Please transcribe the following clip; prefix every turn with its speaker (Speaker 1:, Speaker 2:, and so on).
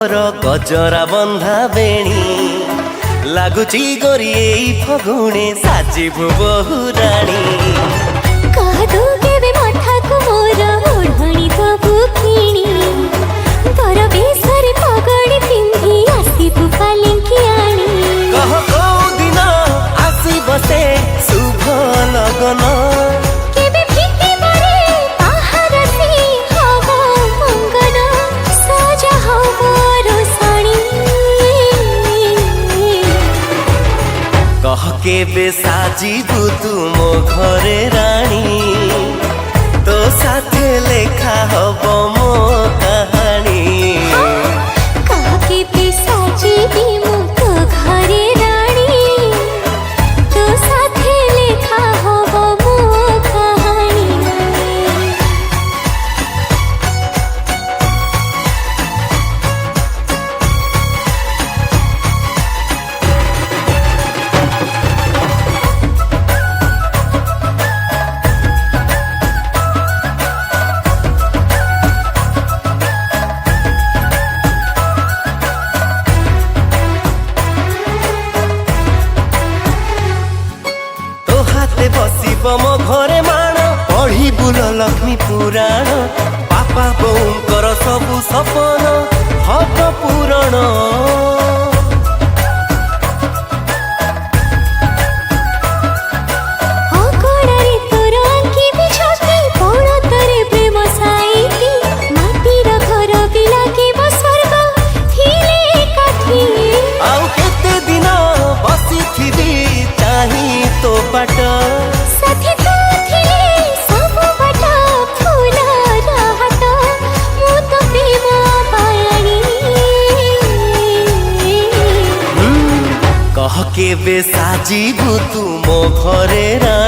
Speaker 1: गजरा बंधा बेणी लगुची गोरी फगुणे साजिबु बहु राणी
Speaker 2: कहदु केबे मठाकु मोर ओढ़णी दबु किणी बर बेसरे पगड़ी पिंधी आसिबु पालिंकी आनी
Speaker 1: कह को दिन आसी बसे शुभ लगन
Speaker 2: केबे फीके बरे बाहर से हवा मंगन सजा हवा रोसणी
Speaker 1: कह केबे साजिबु तू मो घरे रानी तो साथे लेखा हब मो कहानी
Speaker 2: कह केबे साजिबी मु तो घरे रानी तो साथे लेखा हब मो कहानी
Speaker 1: बसिब मो घरे माण पढ़ी बुल लक्ष्मी पुराण बापा बोऊंकर सबु सपन हब पूरण
Speaker 2: अगणारे तोर आंखिबी छाती पणତରେ प्रेम साईती माटीर घर भी लागिब स्वर्ग थिले काठी
Speaker 1: आउ केते दिन बसिथिबी चाही तो बाट
Speaker 2: साथी तो थिले सब बाट फूलर हाट मु तो प्रेम पायाणी
Speaker 1: कह केबे साजिबु तू मो घरे रा